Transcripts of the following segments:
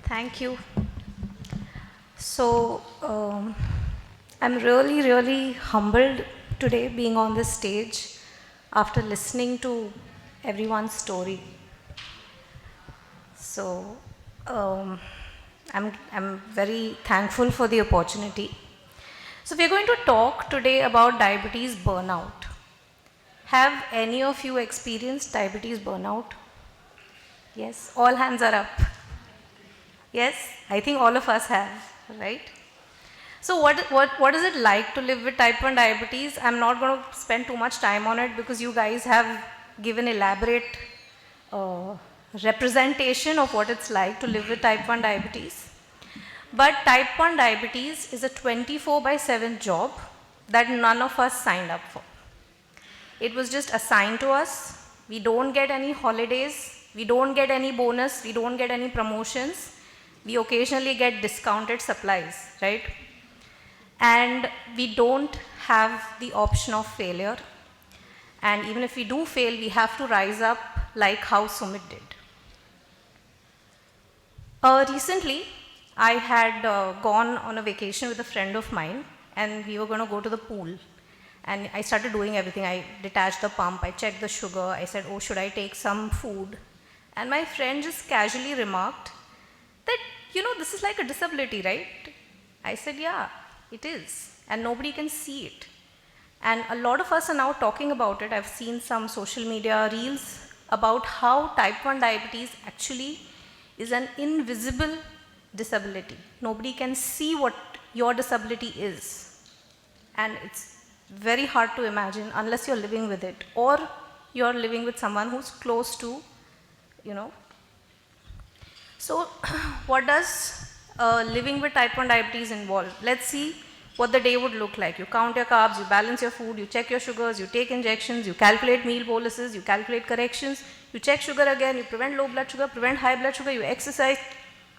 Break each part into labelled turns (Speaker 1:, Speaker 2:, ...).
Speaker 1: Thank you. So, I'm really, really humbled today being on this stage after listening to everyone's story. So, um, I'm very thankful for the opportunity. So, we're going to talk today about diabetes burnout. Have any of you experienced diabetes burnout? Yes, all hands are up. Yes, I think all of us have, right? So what is it like to live with type 1 diabetes? I'm not going to spend too much time on it because you guys have given elaborate uh, representation of what it's like to live with type 1 diabetes. But type 1 diabetes is a 24 by 7 job that none of us signed up for. It was just assigned to us. We don't get any holidays. We don't get any bonus. We don't get any promotions. We occasionally get discounted supplies, right? And we don't have the option of failure. And even if we do fail, we have to rise up like how Sumit did. Recently, I had gone on a vacation with a friend of mine, and we were going to go to the pool. And I started doing everything. I detached the pump, I checked the sugar, I said, oh, should I take some food? And my friend just casually remarked that, this is like a disability, right? I said, yeah, it is. And nobody can see it. And a lot of us are now talking about it. I've seen some social media reels about how type 1 diabetes actually is an invisible disability. Nobody can see what your disability is. And it's very hard to imagine unless you're living with it or you're living with someone who's close to, So what does living with type 1 diabetes involve? Let's see what the day would look like. You count your carbs, you balance your food, you check your sugars, you take injections, you calculate meal boluses, you calculate corrections, you check sugar again, you prevent low blood sugar, prevent high blood sugar, you exercise,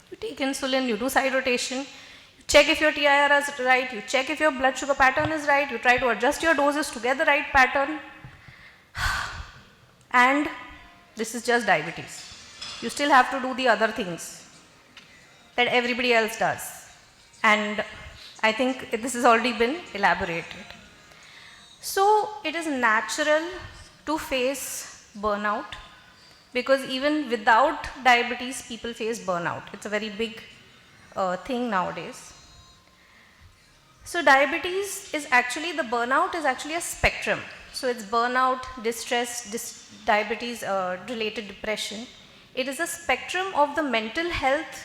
Speaker 1: you take insulin, you do side rotation, you check if your TIR is right, you check if your blood sugar pattern is right, you try to adjust your doses to get the right pattern. And this is just diabetes. You still have to do the other things that everybody else does. And I think this has already been elaborated. So it is natural to face burnout because even without diabetes, people face burnout. It's a very big thing nowadays. So diabetes is actually, the burnout is actually a spectrum. So it's burnout, distress, diabetes related depression. It is a spectrum of the mental health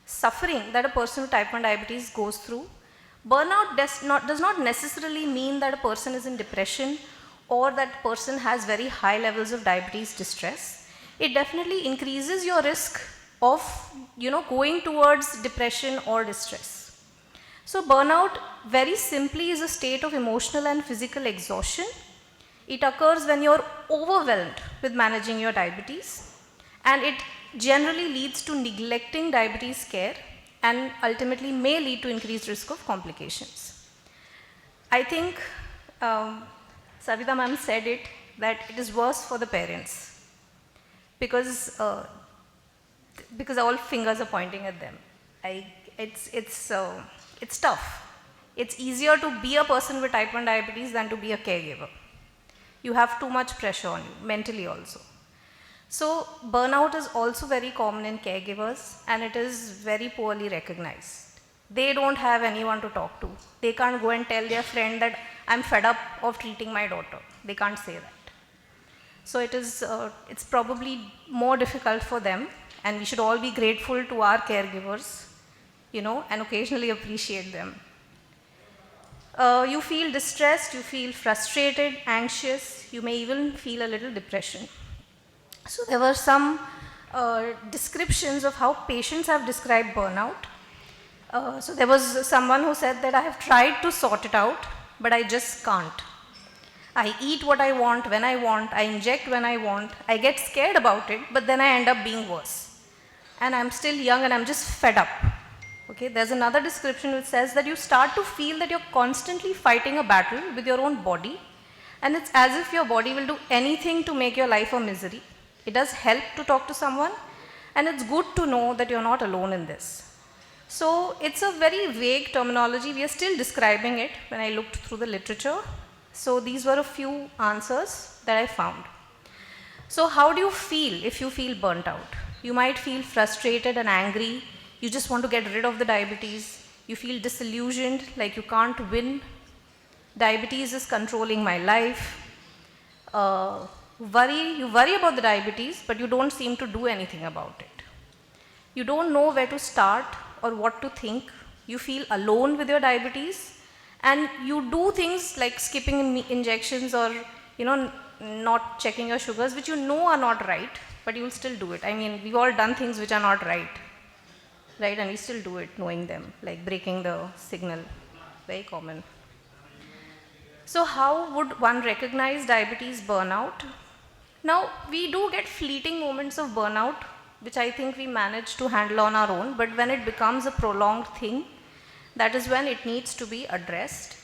Speaker 1: suffering that a person with type 1 diabetes goes through. Burnout does not necessarily mean that a person is in depression or that person has very high levels of diabetes distress. It definitely increases your risk of going towards depression or distress. So burnout very simply is a state of emotional and physical exhaustion. It occurs when you're overwhelmed with managing your diabetes, and it generally leads to neglecting diabetes care and ultimately may lead to increased risk of complications. I think Savita ma'am said it, that it is worse for the parents because all fingers are pointing at them. It's tough. It's easier to be a person with type 1 diabetes than to be a caregiver. You have too much pressure on you, mentally also. So burnout is also very common in caregivers and it is very poorly recognized. They don't have anyone to talk to. They can't go and tell their friend that I'm fed up of treating my daughter. They can't say that. So it's probably more difficult for them, and we should all be grateful to our caregivers, and occasionally appreciate them. You feel distressed, you feel frustrated, anxious, you may even feel a little depression. So there were some descriptions of how patients have described burnout. So there was someone who said that I have tried to sort it out, but I just can't. I eat what I want when I want, I inject when I want, I get scared about it, but then I end up being worse. And I'm still young and I'm just fed up. Okay, there's another description which says that you start to feel that you're constantly fighting a battle with your own body, and it's as if your body will do anything to make your life a misery. It does help to talk to someone, And it's good to know that you're not alone in this. So it's a very vague terminology. We are still describing it when I looked through the literature. So these were a few answers that I found. So how do you feel if you feel burnt out? You might feel frustrated and angry. You just want to get rid of the diabetes. You feel disillusioned, like you can't win. Diabetes is controlling my life. You worry about the diabetes, but you don't seem to do anything about it. You don't know where to start or what to think. You feel alone with your diabetes, and you do things like skipping injections or not checking your sugars, which you know are not right, but you will still do it. I mean, we've all done things which are not right, and we still do it knowing them, like breaking the signal, very common. So how would one recognize diabetes burnout? Now, we do get fleeting moments of burnout, which I think we manage to handle on our own, but when it becomes a prolonged thing, that is when it needs to be addressed.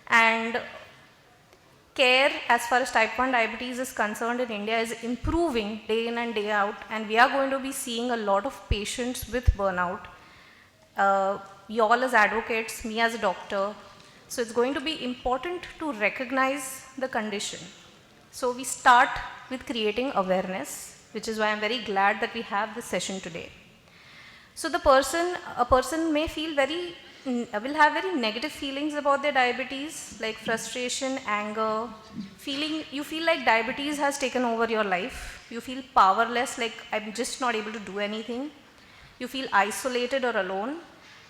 Speaker 1: And care as far as type 1 diabetes is concerned in India is improving day in and day out, and we are going to be seeing a lot of patients with burnout. You all as advocates, me as a doctor, so it's going to be important to recognize the condition. So we start with creating awareness, which is why I'm very glad that we have this session today. So a person may feel will have very negative feelings about their diabetes, like frustration, anger, you feel like diabetes has taken over your life. You feel powerless, like I'm just not able to do anything. You feel isolated or alone.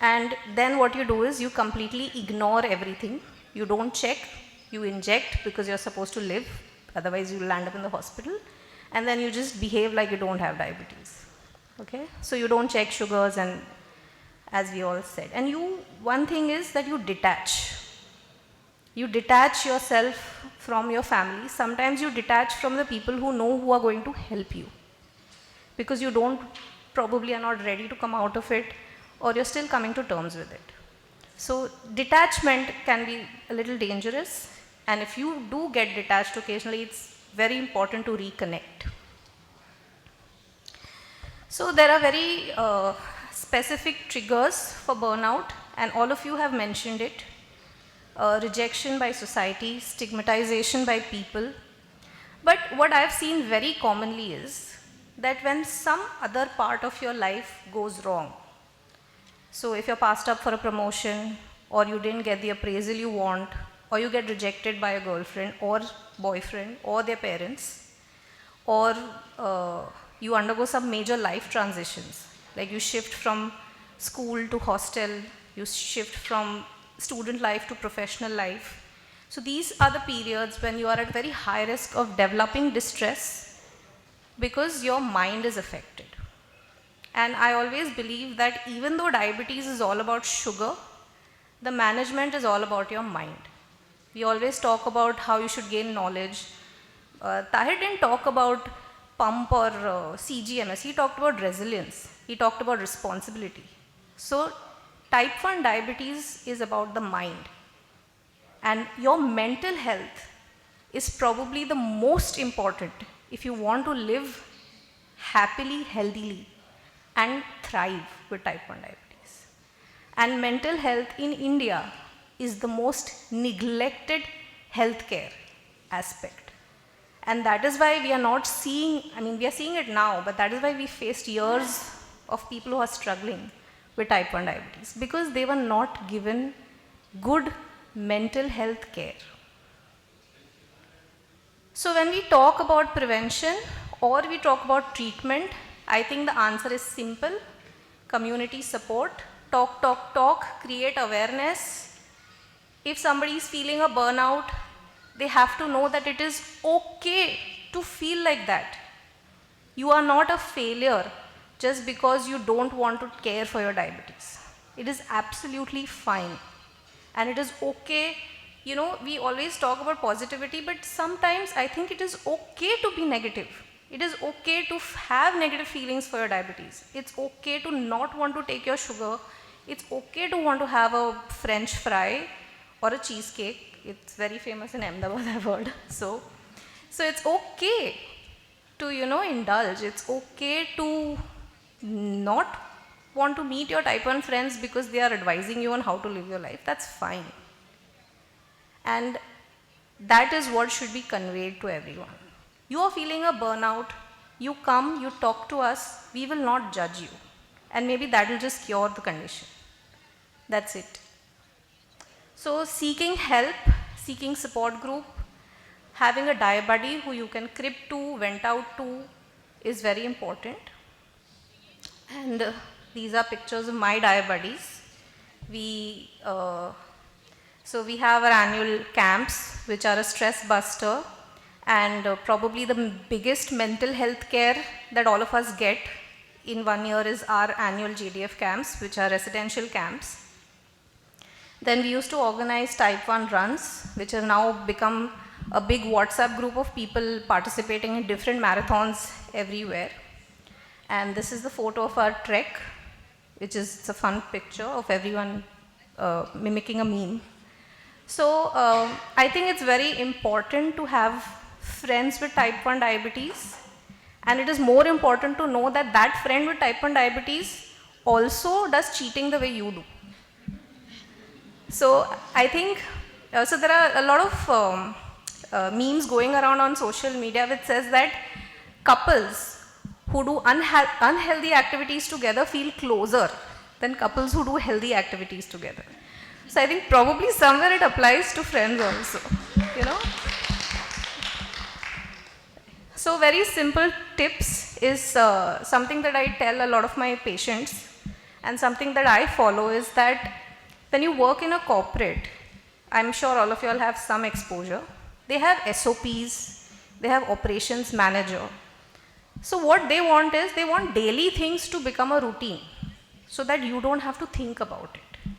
Speaker 1: And then what you do is you completely ignore everything. You don't check, you inject because you're supposed to live, otherwise you'll land up in the hospital. And then you just behave like you don't have diabetes. Okay? So you don't check sugars, and as we all said. And one thing is that you detach. You detach yourself from your family. Sometimes you detach from the people who are going to help you. Because you probably are not ready to come out of it, or you're still coming to terms with it. So detachment can be a little dangerous, and if you do get detached occasionally, it's very important to reconnect. So there are very specific triggers for burnout, and all of you have mentioned it. Rejection by society, stigmatization by people. But what I've seen very commonly is that when some other part of your life goes wrong, so if you're passed up for a promotion, or you didn't get the appraisal you want, or you get rejected by a girlfriend or boyfriend or their parents, or you undergo some major life transitions, like you shift from school to hostel, you shift from student life to professional life. So these are the periods when you are at very high risk of developing distress because your mind is affected. And I always believe that even though diabetes is all about sugar, the management is all about your mind. We always talk about how you should gain knowledge. Tahir didn't talk about pump or CGMS, he talked about resilience, he talked about responsibility. So type 1 diabetes is about the mind, and your mental health is probably the most important if you want to live happily, healthily, and thrive with type 1 diabetes. And mental health in India is the most neglected healthcare aspect. And that is why we are not seeing, we are seeing it now, but that is why we faced years of people who are struggling with type 1 diabetes, because they were not given good mental health care. So when we talk about prevention or we talk about treatment, I think the answer is simple: community support, talk, create awareness. If somebody is feeling a burnout, they have to know that it is okay to feel like that. You are not a failure just because you don't want to care for your diabetes. It is absolutely fine. And it is okay, we always talk about positivity, but sometimes I think it is okay to be negative. It is okay to have negative feelings for your diabetes. It's okay to not want to take your sugar. It's okay to want to have a French fry or a cheesecake. It's very famous in Ahmedabad, I've heard. So it's okay to, indulge. It's okay to not want to meet your type 1 friends because they are advising you on how to live your life, that's fine. And that is what should be conveyed to everyone. You are feeling a burnout, you come, you talk to us, we will not judge you. And maybe that will just cure the condition. That's it. So seeking help, seeking support group, having a diet buddy who you can crib to, vent out to is very important. And these are pictures of my diet buddies. So we have our annual camps, which are a stress buster, and probably the biggest mental health care that all of us get in 1 year is our annual JDF camps, which are residential camps. Then we used to organize type 1 runs, which have now become a big WhatsApp group of people participating in different marathons everywhere. And this is the photo of our trek, which is a fun picture of everyone mimicking a meme. So I think it's very important to have friends with type 1 diabetes, and it is more important to know that that friend with type 1 diabetes also does cheating the way you do. So I think, so there are a lot of memes going around on social media which says that couples who do unhealthy activities together feel closer than couples who do healthy activities together. So I think probably somewhere it applies to friends also, you know. So very simple tips is something that I tell a lot of my patients, and something that I follow is that when you work in a corporate, I'm sure all of you all have some exposure. They have SOPs, they have operations manager. So what they want is, they want daily things to become a routine so that you don't have to think about it.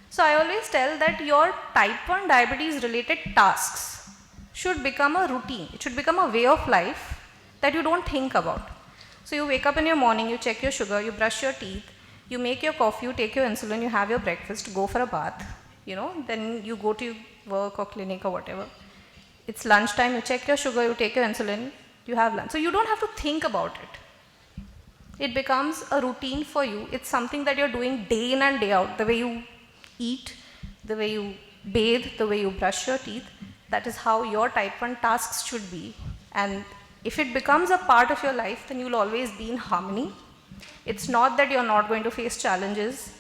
Speaker 1: So I always tell that your type 1 diabetes related tasks should become a routine. It should become a way of life that you don't think about. So you wake up in your morning, you check your sugar, you brush your teeth, you make your coffee, you take your insulin, you have your breakfast, go for a bath, you know, then you go to work or clinic or whatever. It's lunchtime, you check your sugar, you take your insulin, you have lunch. So you don't have to think about it. It becomes a routine for you. It's something that you're doing day in and day out. The way you eat, the way you bathe, the way you brush your teeth, that is how your type 1 tasks should be. And if it becomes a part of your life, then you'll always be in harmony. It's not that you're not going to face challenges.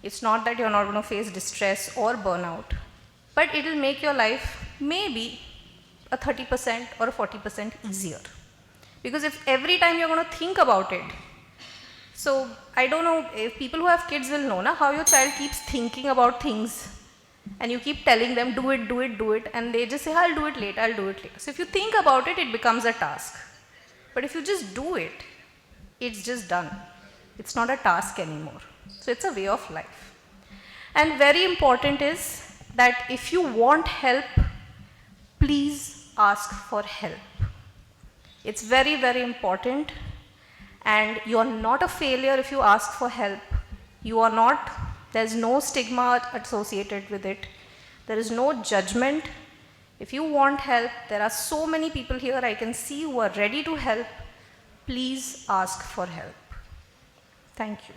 Speaker 1: It's not that you're not going to face distress or burnout. But it will make your life maybe a 30% or a 40% easier. Because if every time you're going to think about it, so I don't know, if people who have kids will know how your child keeps thinking about things and you keep telling them, do it, do it, do it, and they just say, I'll do it later, I'll do it later. So if you think about it, it becomes a task. But if you just do it, it's just done. It's not a task anymore. So it's a way of life. And very important is that if you want help, please ask for help. It's very, very important. And you're not a failure if you ask for help. You are not, there's no stigma associated with it. There is no judgment. If you want help, there are so many people here I can see who are ready to help. Please ask for help. Thank you.